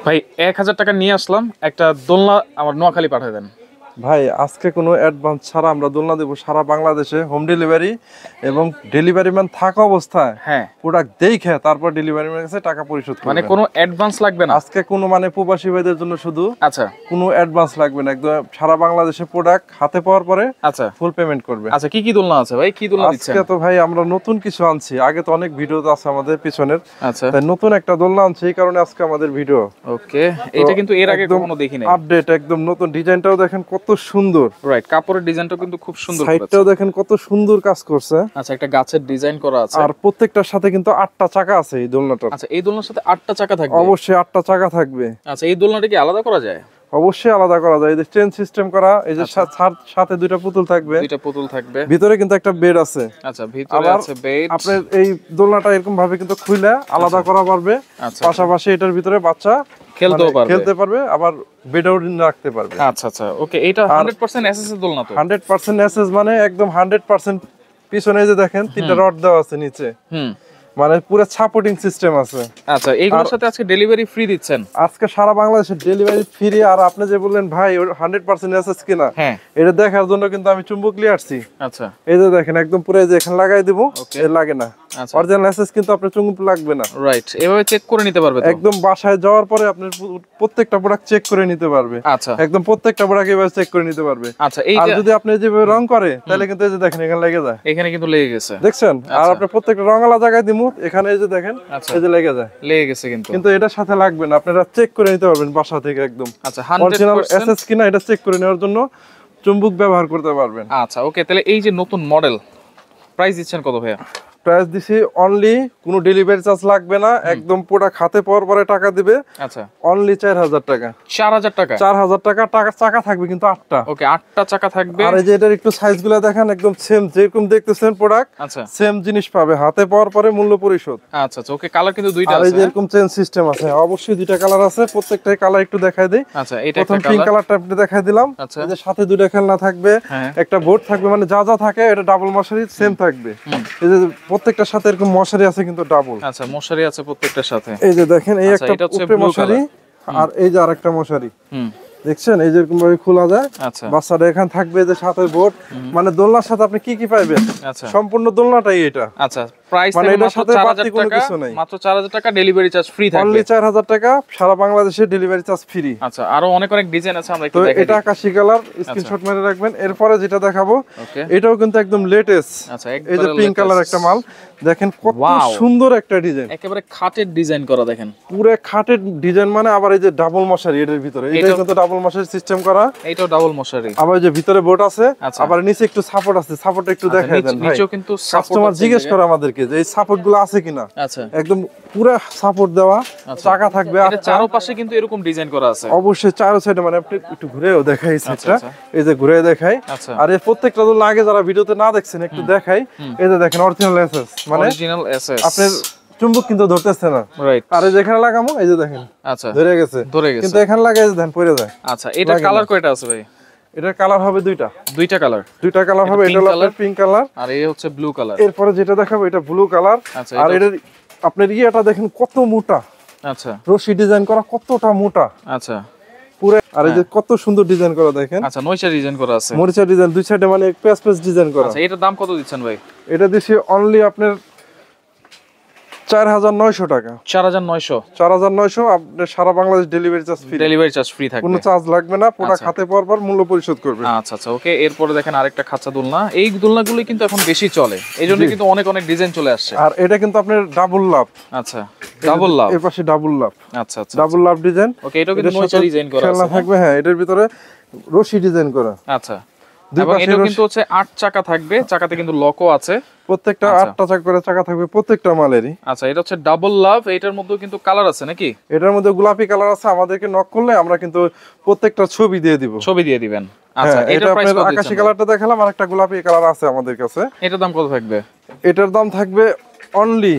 ভাই 1000 টাকা নিয়ে আসলাম, একটা দোলনা আমার নোয়াখালী পাঠিয়ে দেন। ভাই আজকে কোনো অ্যাডভান্স ছাড়া আমরা দোলনা দেবো সারা বাংলাদেশে, হোম ডেলিভারি এবং ডেলিভারি ম্যান থাকা অবস্থায় হ্যাঁ, প্রোডাক্ট দেখে তারপর ডেলিভারি ম্যানের কাছে টাকা পরিশোধ করবেন। মানে কোনো অ্যাডভান্স লাগবে না আজকে কোনো প্রবাসী ভাইদের জন্য শুধু আচ্ছা কোনো অ্যাডভান্স লাগবে না, একদম সারা বাংলাদেশে প্রোডাক্ট হাতে পাওয়ার পরে আচ্ছা ফুল পেমেন্ট করবে। আচ্ছা, কি কি দোলনা আছে ভাই, কি দোলনা দিচ্ছেন? আজকে তো ভাই আমরা নতুন কিছু আনছি, আগে তো অনেক ভিডিও আছে আমাদের পিছনের, আচ্ছা তাই নতুন একটা দোলনা আনছি, এই কারণে আজকে আমাদের ভিডিও। ওকে, এটা কিন্তু এর আগে কখনো দেখি নাই। আপডেট একদম নতুন, ডিজাইনটাও দেখেন কত সুন্দর, রাইট, কাপড়ের ডিজাইনটাও কিন্তু খুব সুন্দর করেছে। সাইডটাও দেখেন কত সুন্দর কাজ করছে। আচ্ছা, একটা গাছের ডিজাইন করা আছে, আর প্রত্যেকটার সাথে কিন্তু 8টা চাকা আছে এই দোলনাটার। আচ্ছা এই দোলনার সাথে 8টা চাকা থাকবে? অবশ্যই 8টা চাকা থাকবে। আচ্ছা, এই দোলনাটা কি আলাদা করা যায়? অবশ্যই আলাদা করা যায়, এই যে চেন সিস্টেম করা, এই যে সাথে দুইটা পুতুল থাকবে, দুইটা পুতুল থাকবে, ভিতরে কিন্তু একটা বেড আছে। আচ্ছা, ভিতরে আছে বেড। আপনার এই দোলনাটা এরকম ভাবে কিন্তু খুলে আলাদা করা পারবে, আচ্ছা পাশাপাশি এটার ভিতরে বাচ্চা খেলতে পারবে, আবার বেডও রাখতে পারবে। আচ্ছা আচ্ছা, ওকে, এটা 100% এসএস এর দোলনা তো? 100% এসএস, মানে একদম 100%। পিছনে যে দেখেন 3টা রড দেওয়া আছে নিচে, মানে পুরো সাপোর্টিং সিস্টেম আছে। আচ্ছা, এইগুলোর সাথে আজকে ডেলিভারি ফ্রি দিচ্ছেন? আজকে সারা বাংলাদেশে ডেলিভারি ফ্রি। আর আপনি যে বললেন ভাই 100% এসএস কিনা, হ্যাঁ, এটা দেখার জন্য কিন্তু আমি চুম্বক নিয়ে আসছি। আচ্ছা, এই যে দেখেন একদম পুরো, এই যে এখানে লাগাই দিব, এর লাগে না। আচ্ছা, অরিজিনাল এসএস কিন্তু আপনার চুম্বক লাগবে না। রাইট, এভাবে চেক করে নিতে পারবে তো? একদম বাসায় যাওয়ার পরে আপনার প্রত্যেকটা প্রোডাক্ট চেক করে নিতে পারবে। আচ্ছা, একদম প্রত্যেকটা প্রোডাক্ট এভাবে চেক করে নিতে পারবে। আচ্ছা, আর যদি আপনি যেভাবে রং করে তাহলে কিন্তু এই যে দেখেন এখানে লেগে যায়, এখানে কিন্তু লেগে গেছে, দেখছেন? আর আপনি প্রত্যেকটা রং আলাদা জায়গায় দিমু, এখানে এই যে দেখেন এই যে লেগে যায়, লেগে গেছে কিন্তু এটার সাথে লাগবে না, আপনারা চেক করে নিতে পারবেন বাসা থেকে একদম। আচ্ছা, অরিজিনাল 100% এসএস কিনা এটা চেক করে নেওয়ার জন্য চুম্বক ব্যবহার করতে পারবেন। আচ্ছা, ওকে, তাহলে এই যে নতুন মডেল, প্রাইস দিচ্ছেন কত ভাইয়া? প্রাইস দিছি অনলি, কোনো ডেলিভারি চার্জ লাগবে না, একদম পুরো খাতে পাওয়ার পরে টাকা দিবে। আচ্ছা, অনলি 4000 টাকা। 4000 টাকা? 4000 টাকা চাকা থাকবে কিন্তু 8টা। ওকে, 8টা চাকা থাকবে। আর এই যে এটার একটু সাইজগুলো দেখেন, একদম সেম যেরকম দেখতেছেন প্রোডাক্ট, আচ্ছা, সেম জিনিস পাবে, হাতে পাওয়ার পরে মূল্য পরিশোধ। আচ্ছা আচ্ছা, ওকে, কালার কিন্তু দুইটা আর আছে? এই যে এরকম চেন সিস্টেম আছে, অবশ্যই দুইটা কালার আছে, প্রত্যেকটাই কালার একটু দেখাই দেই। আচ্ছা, এটা প্রথম একটা পিঙ্ক কালার, কালারটা আপনি দেখাই দিলাম। আচ্ছা, এই যে সাথে দুইটা খেলনা থাকবে, হ্যাঁ, একটা বোর্ড থাকবে, মানে যা যা থাকে এটা ডাবল মশারি সেম থাকবে। এই যে প্রত্যেকটার সাথে এরকম মশারি আছে কিন্তু ডাবল। আচ্ছা, মশারি আছে প্রত্যেকটার সাথে। এই যে দেখেন এই আচ্ছা, একটা এটা হচ্ছে উপরে blue মশারি, আর এই যে আরেকটা মশারি, দেখছেন? এই যেরকম ভাবে খোলা যায়। আচ্ছা, বাচ্চাটা এখানে থাকবে, যে সাথে বোর্ড, মানে দোলনার সাথে আপনি কি কি পাইবেন, আচ্ছা, সম্পূর্ণ দোলনাটাই এটা। আচ্ছা, প্রাইস মানে মানে এটার মাত্র সাথে 4000 বাড়তি কোনো টাকা, কিছু নাই। মাত্র 4000 টাকা, ডেলিভারি চার্জ ফ্রি থাকবে। অনলি 4000 টাকা, সারা বাংলাদেশে ডেলিভারি চার্জ ফ্রি। আচ্ছা, আরো অনেক অনেক ডিজাইন আছে, আমরা একটু তো দেখাই এটা আকাশী কালার, স্ক্রিনশট মেরে রাখবেন। এরপরে যেটা দেখাবো ওকে, এটাও কিন্তু একদম লেটেস্ট। আচ্ছা, এই যে পিঙ্ক কালার একটা মাল, দেখেন কত সুন্দর একটা ডিজাইন, একেবারে খাটের ডিজাইন করা, দেখেন পুরো খাটের ডিজাইন। মানে আবার এই যে ডাবল মশারি এটার ভিতরে, এটা কিন্তু ডাবল মশারি সিস্টেম করা, এইটাও ডাবল মশারি। আবার যে ভিতরে বোর্ড আছে, আবার নিচে একটু সাপোর্ট আছে, সাপোর্ট একটু দেখাই দেন ভাই। নিচেও কিন্তু কাস্টমার জিজ্ঞেস করে আমাদেরকে যে এই সাপোর্ট গুলো আছে কিনা। আচ্ছা, একদম পুরো সাপোর্ট দেওয়া, চাকা থাকবে। এটা চারপাশে কিন্তু এরকম ডিজাইন করা আছে, অবশ্যই চারো সাইডে, মানে আপনি একটু ঘুরেও দেখাই সাইডটা, আচ্ছা, এই যে ঘুরে দেখাই। আচ্ছা, আর এই প্রত্যেকটা তো আগে যারা ভিডিওতে না দেখছেন একটু দেখাই, এই যে দেখেন অরিজিনাল এসএস, মানে অরিজিনাল এসএস, আপনার চুম্বক কিন্তু ধরতেছে না। রাইট, আর এই যেখানে লাগামো এই যে দেখেন, আচ্ছা, ধরে গেছে, কিন্তু এখানে লাগাই দেন পড়ে যায়। আচ্ছা, এটা কালার কয়টা আছে ভাই? এটার কালার হবে দুইটা কালার, হবে। এটা হলো পিঙ্ক কালার, আর এই হচ্ছে ব্লু কালার। এরপরে যেটা দেখাবো এটা ব্লু কালার। আচ্ছা, আর এটার আপনার ইয়েটা দেখেন কত মোটা, আচ্ছা, রশি ডিজাইন করা কতটা মোটা, আচ্ছা, পুরো। আর এই যে কত সুন্দর ডিজাইন করা দেখেন, আচ্ছা, নয়টা ডিজাইন করা আছে, মরিচা ডিজাইন দুই সাইডে, মানে পেস পেস ডিজাইন করা। আচ্ছা, এটার দাম কত দিচ্ছেন ভাই? এটা দিছি অনলি আপনার 4900 টাকা। 4900 আপনার সারা Bangladesh delivery charge free, delivery charge free থাকবে, কোনো চার্জ লাগবে না, প্রোডাক্ট হাতে পাওয়ার পর মূল্য পরিশোধ করবে। আচ্ছা আচ্ছা, ওকে। এরপরে দেখেন আরেকটা খাঁচা দোলনা, এই দোলনাগুলো কিন্তু এখন বেশি চলে, এইজন্য কিন্তু অনেক অনেক ডিজাইন চলে আসছে। আর এটা কিন্তু আপনার ডাবল লাভ, আচ্ছা, ডাবল লাভ, এর পাশে ডাবল লাভ, আচ্ছা আচ্ছা, ডাবল লাভ ডিজাইন। ওকে, এটাও কিন্তু নয়টা ডিজাইন করা খেলনা আছে, থাকবে, হ্যাঁ, এটার ভিতরে রশি ডিজাইন করা। আচ্ছা, এবং এটাও কিন্তু হচ্ছে 8 চাকা থাকবে, চাকাতে কিন্তু লকও আছে, প্রত্যেকটা 8টা চাকা করে চাকা থাকবে প্রত্যেকটা মালেরই। আচ্ছা, এটা হচ্ছে ডাবল লাভ, এটার মধ্যেও কিন্তু কালার আছে নাকি? এটার মধ্যে গোলাপি কালার আছে, আমাদেরকে নক করলে আমরা কিন্তু প্রত্যেকটা ছবি দিয়ে দিব, ছবি দিয়ে দিবেন। আচ্ছা, এটা আপনার আকাশী কালারটা দেখালাম, আর একটা গোলাপি কালার আছে আমাদের কাছে। এটার দাম কত থাকবে? এটার দাম থাকবে অনলি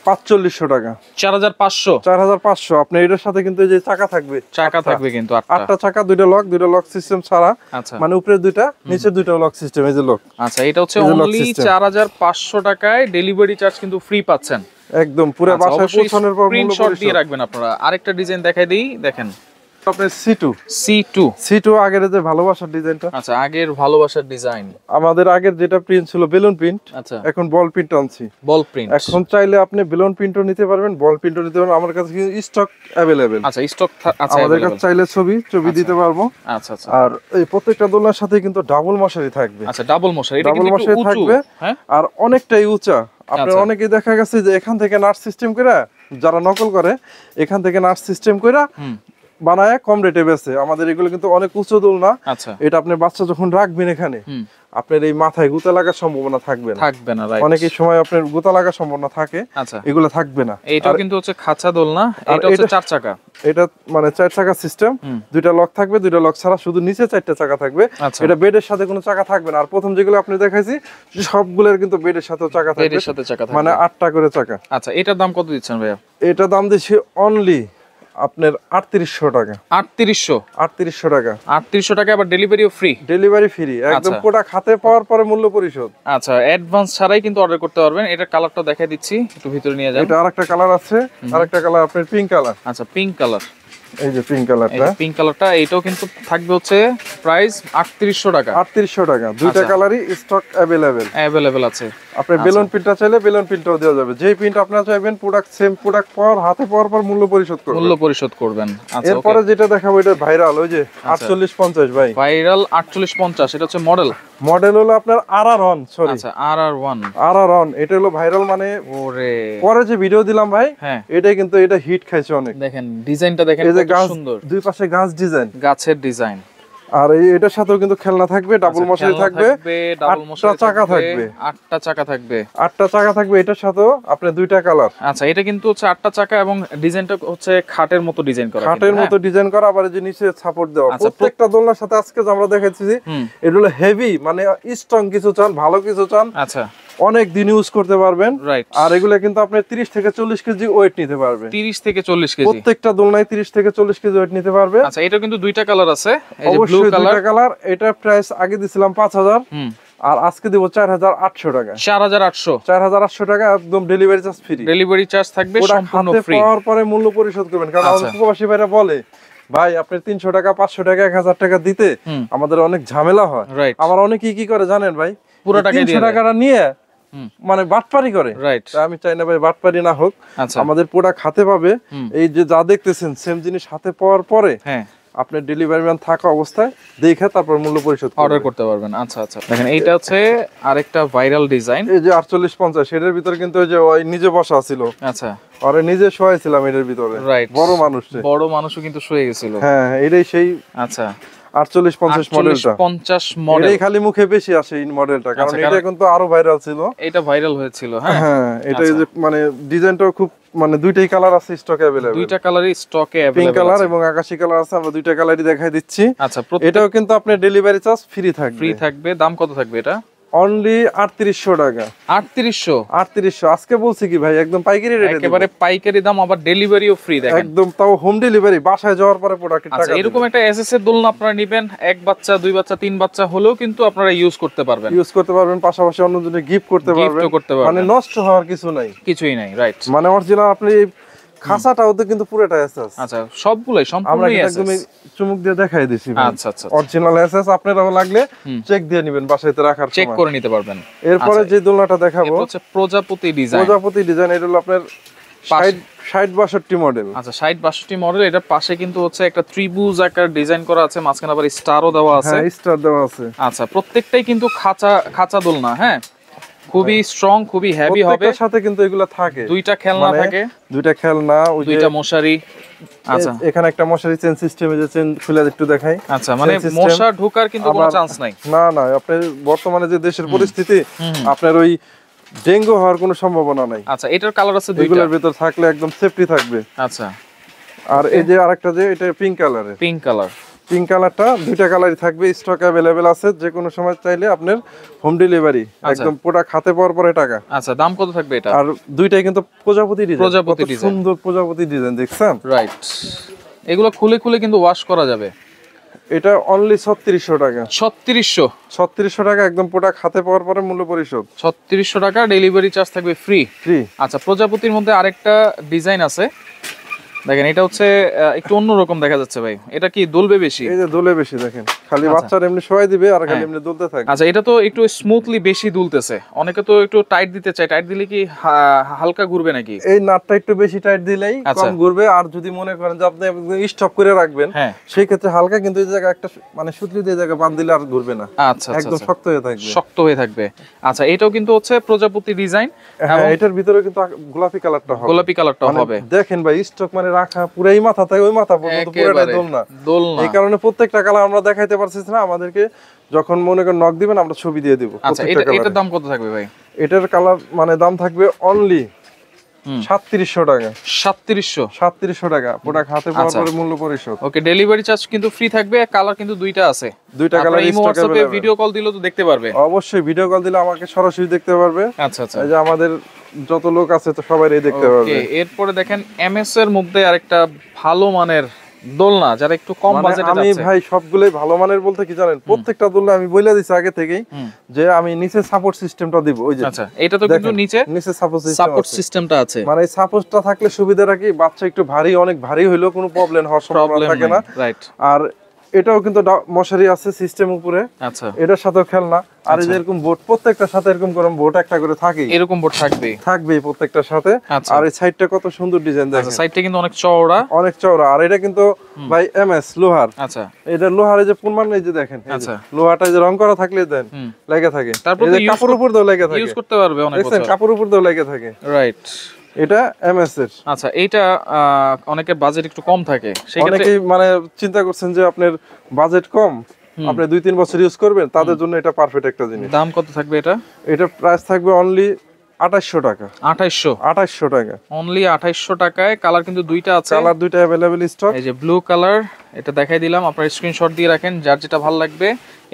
4500 টাকা। 4500। আপনি এটার সাথে কিন্তু এই যে চাকা থাকবে, কিন্তু 8টা চাকা, দুইটা লক সিস্টেম ছাড়া, মানে উপরে দুইটা নিচে দুইটা লক সিস্টেম, এই যে লক। আচ্ছা, এটা হচ্ছে অনলি 4500 টাকায়, ডেলিভারি চার্জ কিন্তু ফ্রি পাচ্ছেন। একদম পুরো বাসায় পৌঁছানোর পর মূল্য স্ক্রিনশট দিয়ে পরিশোধ। রাখবেন আপনারা। আরেকটা ডিজাইন দেখাই দিই, দেখেন আপনার C2 C2 আগের যে ভালোবাসার ডিজাইনটা, আচ্ছা আগের ভালোবাসার ডিজাইন, আমাদের আগের যেটা প্রিন্ট ছিল বেলুন প্রিন্ট, আচ্ছা এখন বল প্রিন্ট আনছি। বল প্রিন্ট, এখন চাইলে আপনি বেলুন প্রিন্টও নিতে পারবেন, বল প্রিন্টও নিতে পারবেন, আমার কাছে স্টক অ্যাভেলেবেল। আচ্ছা স্টক আছে আমাদের কাছে available। চাইলে ছবি দিতে পারবো। আচ্ছা আচ্ছা আর এই প্রত্যেকটা দোলনার সাথে কিন্তু ডাবল মশারি থাকবে। আচ্ছা ডাবল মশারি, এটা ডাবল কিন্তু একটু মশারি উঁচু, থাকবে হ্যাঁ আর অনেকটাই উঁচা। আপনার আচ্ছা। অনেকেই দেখা গেছে যে এখান থেকে নাট সিস্টেম করে, যারা নকল করে এখান থেকে নাট সিস্টেম করে হুম বানায় কম রেটে বেচে। আমাদের এগুলো কিন্তু অনেক উঁচু দোলনা। আচ্ছা এটা আপনার বাচ্চা যখন রাখবেন এখানে, হুম আপনার এই মাথায় গুতা লাগার সম্ভাবনা থাকবে না। থাকবে না, রাইট। অনেকই সময় আপনার গুতা লাগার সম্ভাবনা থাকে, আচ্ছা এগুলো থাকবে না। এইটাও আর কিন্তু হচ্ছে খাঁচা দোলনা, আর এটা হচ্ছে এটা- 4 চাকা। এটা মানে 4 চাকা সিস্টেম, হুম। 2টা লক থাকবে, 2টা লক ছাড়া শুধু নিচে 4টা চাকা থাকবে। আচ্ছা এটা বেডের সাথে কোনো চাকা থাকবে না। আর প্রথম যেগুলো আপনি দেখাইছি সবগুলোর কিন্তু বেডের সাথেও চাকা থাকবে, এর সাথে চাকা থাকবে, মানে 8টা করে চাকা। আচ্ছা এটার দাম কত দিচ্ছেন ভাইয়া? এটা দাম দিচ্ছি অনলি আপনার 3800 টাকা। 3800 টাকা 3800 টাকা, আবার ডেলিভারিও ফ্রি। ডেলিভারি ফ্রি, একদম আচ্ছা। প্রোডাক্ট হাতে পাওয়ার পরে মূল্য পরিশোধ। আচ্ছা অ্যাডভান্স ছাড়াই কিন্তু অর্ডার করতে পারবেন। এটার কালারটা দেখাই দিচ্ছি, একটু ভিতরে নিয়ে যান। এটা আরেকটা কালার আছে, আরেকটা কালার আপনার পিঙ্ক কালার। আচ্ছা পিঙ্ক কালার, এই যে পিঙ্ক এই কালারটা যে পিঙ্ক কালারটা, এটাও কিন্তু থাকবে হচ্ছে প্রাইস 3800 টাকা। 3800 টাকা। 2টা আচ্ছা। কালারই স্টক অ্যাভেলেবেল। অ্যাভেলেবল আছে। আপনি বেলুন প্রিন্টটা চাইলে বেলুন প্রিন্টও দেওয়া যাবে। যেই প্রিন্ট আপনারা চাইবেন প্রোডাক্ট সেম প্রোডাক্ট পাওয়ার হাতে পাওয়ার পর মূল্য পরিশোধ করবেন। মূল্য পরিশোধ করবেন। আচ্ছা এরপরে যেটা দেখাবো এটা ভাইরাল, ওই যে 4850 ভাই ভাইরাল 4850, এটা হচ্ছে মডেল। মডেল হলো আপনার RR1, সরি আচ্ছা RR1। RR1, এটা হলো ভাইরাল মানে ওরে পরে যে ভিডিও দিলাম ভাই, হ্যাঁ এটাই কিন্তু এটা হিট খাইছে অনেক। দেখেন ডিজাইনটা দেখেন এই যে কত গাছ, সুন্দর, দুই পাশে গাছ ডিজাইন, গাছের ডিজাইন। আর এটার সাথেও কিন্তু খেলনা থাকবে, ডাবল মশারি থাকবে, ডাবল 8টা চাকা থাকবে, 8টা চাকা থাকবে। 8টা চাকা থাকবে। এটার সাথেও আপনার 2টা কালার। আচ্ছা এটা কিন্তু হচ্ছে 8টা চাকা এবং ডিজাইনটা হচ্ছে খাটের মতো ডিজাইন করা, খাটের মতো ডিজাইন করা, আবার এই যে নিচে সাপোর্ট দেওয়া। আচ্ছা, প্রত্যেকটা দোলনার সাথে আজকে যে আমরা দেখাচ্ছি হুম এটা হলো হেভি, মানে স্ট্রং কিছু চান, ভালো কিছু চান, আচ্ছা অনেক দিন ইউজ করতে পারবেন। রাইট। আর এগুলো কিন্তু আপনি 30 থেকে 40 কেজি ওয়েট নিতে পারবে। 30 থেকে 40 কেজি। প্রত্যেকটা দোলনায় 30 থেকে 40 কেজি ওয়েট নিতে পারবে। আচ্ছা এটা কিন্তু 2টা কালার আছে, এই যে ব্লু অবশ্যই কালার। 2টা কালার। এটা প্রাইস আগে দিছিলাম 5000, হুম আর আজকে দেব 4800 টাকা। 4800 4800 টাকা, একদম delivery charge free. Delivery charge থাকবে ওটা সম্পূর্ণ হাতে ফ্রি। পাওয়ার পরে মূল্য পরিশোধ করবেন, কারণ আচ্ছা। আমাদের প্রবাসী ভাইরা বলে ভাই আপনি 300 টাকা 500 টাকা 1000 টাকা দিতে হুম আমাদের অনেক ঝামেলা হয়। রাইট। আমার অনেকেই কি করে জানেন ভাই, পুরো টাকা দিয়ে 300 দেয়। টাকাটা নিয়ে হুম মানে বাটপারি করে। রাইট। তা আমি চাই না ভাই বাটপারি না হোক, আচ্ছা আমাদের প্রোডাক্ট হাতে পাবে। হুম। এই যে যা দেখতেছেন সেম জিনিস হাতে পাওয়ার পরে হ্যাঁ আপনার ডেলিভারি ম্যান থাকা অবস্থায় দেখে তারপর মূল্য পরিশোধ অর্ডার করবেন। করতে পারবেন। আচ্ছা আচ্ছা দেখেন এইটা হচ্ছে আরেকটা ভাইরাল ডিজাইন। এই যে 4850, এটার ভিতরে কিন্তু ওই যে ওই নিজে বসা ছিল, আচ্ছা আর নিজে শোয়াইছিলাম এটার ভিতরে, রাইট। বড় মানুষ। বড় মানুষও কিন্তু শুয়ে গেছিল। হ্যাঁ এটাই সেই আচ্ছা 4850 মডেলটা। 50 মডেল, এটাই খালি মুখে বেশি আসে এই মডেলটা, কারণ আচ্ছা, এটা কিন্তু আরো ভাইরাল ছিল। এটা ভাইরাল হয়েছিল। হ্যাঁ হ্যাঁ এটা এই আচ্ছা। যে মানে ডিজাইনটাও খুব, মানে দুইটাই কালার আছে স্টক অ্যাভেলেবল। 2টা কালারই স্টকে পিঙ্ক अवेलेबल কালার আছে। এবং আকাশী কালার আছে, আমরা 2টা কালারই দেখাই দিচ্ছি। আচ্ছা প্রত্যেক এটাও কিন্তু আপনার ডেলিভারি চার্জ ফ্রি থাকবে। ফ্রি থাকবে। দাম কত থাকবে এটা? অনলি 3800 টাকা। 3800 3800 আজকে বলছি কি ভাই, একদম পাইকারি রেটে একেবারে পাইকারি দাম, আবার ডেলিভারিও ফ্রি। দেখেন একদম, তাও হোম ডেলিভারি, বাসায় যাওয়ার পরে প্রোডাক্টের আচ্ছা টাকা এরকম একটা এসএস এর দোলনা আপনারা নেবেন, এক বাচ্চা 2 বাচ্চা 3 বাচ্চা হলেও কিন্তু আপনারা ইউজ করতে পারবেন, ইউজ করতে পারবেন, পাশাপাশি অন্যজনকে গিফট করতে পারবেন। গিফটও করতে পারবেন, মানে নষ্ট হওয়ার কিছু নাই, কিছুই নাই। রাইট। মানে অরিজিনাল আপনি খাঁচাটাও তো কিন্তু পুরোটা এসএস। আচ্ছা সবগুলাই আমরা সম্পূর্ণই কিন্তু এসএস। একদম চুমুক দিয়ে দেখাই দিছি ভাই। আচ্ছা আচ্ছা অরিজিনাল এসএস। আপনারাও লাগলে চেক দিয়ে নেবেন বাসায়তে রাখার চেক সময়। করে নিতে পারবেন। এরপরে আচ্ছা, যে দোলনাটা দেখাবো এটা হচ্ছে প্রজাপতি ডিজাইন। প্রজাপতি ডিজাইন, এটা হলো আপনার 60-62 মডেল। আচ্ছা 60-62 মডেল। এটার পাশে কিন্তু হচ্ছে একটা ত্রিভুজ আকার ডিজাইন করা আছে, মাঝখানে আবার স্টারও দেওয়া আছে। হ্যাঁ স্টার দেওয়া আছে। আচ্ছা প্রত্যেকটাই কিন্তু খাঁচা দোলনা। হ্যাঁ খুবই স্ট্রং, খুবই হেভি হবে। প্রত্যেকটার সাথে কিন্তু এগুলা থাকে, 2টা খেলনা মানে থাকে, 2টা খেলনা, ওই যে 2টা মশারি। আচ্ছা এখানে একটা মশারি চেন সিস্টেমে, যে চেন খুলে একটু দেখাই। আচ্ছা মানে Chain system। মশা ঢোকার কিন্তু কোনো আবার- চান্স নাই। না না, আপনার বর্তমানে যে দেশের পরিস্থিতি, আপনার ওই ডেঙ্গু হওয়ার কোনো সম্ভাবনা নাই। আচ্ছা এটার কালার আছে 2টা। এগুলোর ভিতর থাকলে একদম সেফটি থাকবে। আচ্ছা আর এই যে আরেকটা, যে এটা পিঙ্ক কালারের, পিঙ্ক কালার। পিঙ্ক কালারটা 2টা কালারই থাকবে, স্টক অ্যাভেলেবেল আছে। যে কোনো সময় চাইলে আপনার হোম ডেলিভারি, একদম প্রোডাক্ট হাতে পাওয়ার পরে টাকা। আচ্ছা দাম কত থাকবে এটা? আর 2টাই কিন্তু প্রজাপতি ডিজাইন, প্রজাপতি কত ডিজাইন। সুন্দর প্রজাপতি ডিজাইন দেখছেন। রাইট। এগুলো খুলে খুলে কিন্তু ওয়াশ করা যাবে। এটা অনলি 3600 টাকা। 3600 টাকা একদম প্রোডাক্ট হাতে পাওয়ার পরে মূল্য পরিশোধ। 3600 টাকা, ডেলিভারি চার্জ থাকবে ফ্রি। আচ্ছা, প্রজাপতির মধ্যে আরেকটা ডিজাইন আছে, দেখেন এটা হচ্ছে একটু অন্যরকম দেখা যাচ্ছে ভাই। এটা কি দুলবে বেশি? এই যে দুলে বেশি, দেখেন খালি বাচ্চার এমনি শোয়াই দিবে আর খালি এমনি দুলতে থাকে। আচ্ছা, এটা তো একটু স্মুথলি বেশি দুলতেছে, অনেকে তো একটু টাইট দিতে চায়, টাইট দিলে কি হালকা ঘুরবে নাকি? এই নাটটা একটু বেশি টাইট দিলেই কম ঘুরবে, আর যদি মনে করেন যে আপনি স্টপ করে রাখবেন সেই ক্ষেত্রে হালকা, কিন্তু এই জায়গা একটা মানে সুতলি দিয়ে জায়গা বাঁধ দিলে আর ঘুরবে না। আচ্ছা, একদম শক্ত হয়ে থাকবে, শক্ত হয়ে থাকবে। আচ্ছা, এটাও কিন্তু হচ্ছে প্রজাপতি ডিজাইন। হ্যাঁ, এটার ভিতরে কিন্তু গোলাপি কালারটা হবে, গোলাপি কালারটা হবে। দেখেন ভাই, স্টক মানে রাখা পুরাই মাথা থেকে ওই মাথা পর্যন্ত পুরোটা দোলনা। এই কারণে প্রত্যেকটা কালার আমরা দেখাইতে পারছি না, আমাদেরকে যখন মনে করেন নক দিবেন আমরা ছবি দিয়ে দিব। আচ্ছা, এটার দাম কত থাকবে ভাই? এটার কালার মানে দাম থাকবে অনলি 3700 টাকা। 3700 টাকা প্রোডাক্ট হাতে পাওয়ার পরে মূল্য পরিশোধ। ওকে, ডেলিভারি চার্জ কিন্তু ফ্রি থাকবে। কালার কিন্তু দুইটা আছে, দুইটা কালার স্টক আছে। ভিডিও কল দিলে তো দেখতে পারবে। অবশ্যই ভিডিও কল দিলে আমাকে সরাসরি দেখতে পারবে। আচ্ছা আচ্ছা, এই যে আমাদের যত লোক আছে তো সবাই দেখতে পারবে। এরপরে দেখেন এমএস এর মধ্যে আরেকটা ভালো মানের দোলনা, যারা একটু কম বাজেটে যাচ্ছে। আমি ভাই সবগুলাই ভালো মানের বলতে কি জানেন, প্রত্যেকটা দোলনা আমি বলে দিছি আগে থেকেই যে আমি নিচে সাপোর্ট সিস্টেমটা দিব। ওই যে আচ্ছা, এটা তো কিন্তু নিচে সাপোর্ট সিস্টেমটা আছে। মানে এই সাপোর্টটা থাকলে সুবিধাটা কি, বাচ্চা একটু ভারী, অনেক ভারী হইলেও কোনো প্রবলেম হওয়ার সম্ভাবনা থাকে না। রাইট। আর এটাও কিন্তু মশারি আছে সিস্টেম উপরে। আচ্ছা, এটার সাথেও খেলনা। আর এই যে এরকম বোর্ড, প্রত্যেকটার সাথে এরকম করে বোর্ড একটা করে থাকে, এরকম বোর্ড থাকবে প্রত্যেকটার সাথে। আর এই সাইডটা কত সুন্দর ডিজাইন দেখেন। আচ্ছা, সাইডটা কিন্তু অনেক চওড়া, অনেক চওড়া। আর এটা কিন্তু ভাই এমএস লোহার। আচ্ছা, এটা লোহারে যে পুনমান, এই যে দেখেন, আচ্ছা, লোহাটা যে রং করা থাকলে দেন লেগে থাকে, তারপর এই যে কাপড়ের উপর দাও লেগে থাকে, ইউজ করতে পারবে অনেক বছর। কাপড়ের উপর দাও লেগে থাকে। রাইট। এটা এমএস এর। আচ্ছা, এইটা অনেকের বাজেট একটু কম থাকে, সেই ক্ষেত্রে অনেকেই মানে চিন্তা করছেন যে আপনার বাজেট কম, আপনি 2-3 বছর ইউজ করবেন, তাদের জন্য এটা পারফেক্ট একটা জিনিস। দাম কত থাকবে এটা? এটা প্রাইস থাকবে অনলি 2800 টাকা। 2800 টাকা, অনলি 2800 টাকায়। কালার কিন্তু দুইটা আছে, কালার দুইটা अवेलेबल স্টক। এই যে ব্লু কালার, এটা দেখাই দিলাম, আপনারা স্ক্রিনশট দিয়ে রাখেন, যার যেটা ভালো লাগবে।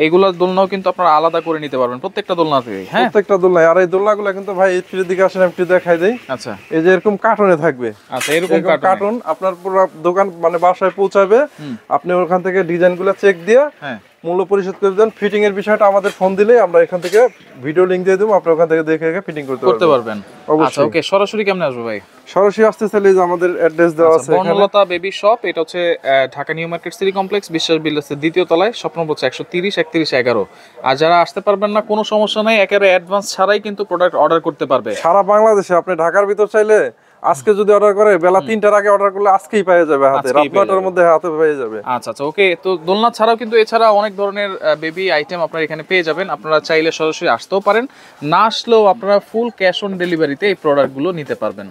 এইগুলোর দোলনাও কিন্তু আপনারা আলাদা করে নিতে পারবেন প্রত্যেকটা দোলনাতে। হ্যাঁ, প্রত্যেকটা দোলনা। আর এই দোলনাগুলো কিন্তু ভাই এর দিকে আসেন, একটু দেখাই দেই। আচ্ছা, এই যে এরকম কার্টুনে থাকবে। আচ্ছা, এরকম কার্টুন আপনার পুরো দোকান মানে বাসায় পৌঁছাবে, আপনি ওখান থেকে ডিজাইনগুলো চেক দিয়ে মূল্য পরিশোধ করে দেন। ফিটিং এর বিষয়টা আমাদের ফোন দিলে আমরা এখান থেকে ভিডিও লিংক দিয়ে দেবো, আপনি ওখান থেকে দেখে ফিটিং করতে পারবেন। আচ্ছা, ওকে, সরাসরি কেমনে আসবে ভাই? সরাসরি আসতে চাইলে যে আমাদের অ্যাড্রেস দেওয়া আছে, বনলতা বেবি শপ। এটা হচ্ছে Dhaka new market city complex, বিশ্বাস বিল্ডার্সের দ্বিতীয় তলায়, শপ নম্বর 130-31-11। আর যারা আসতে পারবেন না, কোনো সমস্যা নাই, একেবারে অ্যাডভান্স ছাড়াই কিন্তু প্রোডাক্ট অর্ডার করতে পারবে সারা বাংলাদেশে। আপনি ঢাকার ভিতর চাইলে আজকে যদি অর্ডার করে, বেলা 3টার আগে অর্ডার করলে আজকেই পেয়ে যাবে, হাতে রাত 9টার মধ্যে হাতে পেয়ে যাবে। আচ্ছা আচ্ছা, ওকে। তো দোলনা ছাড়াও কিন্তু এছাড়া অনেক ধরনের বেবি আইটেম আপনারা এখানে পেয়ে যাবেন। আপনারা চাইলে সরাসরি আসতেও পারেন, না আসলেও আপনারা ফুল ক্যাশ অন ডেলিভারিতে এই প্রোডাক্টগুলো নিতে পারবেন।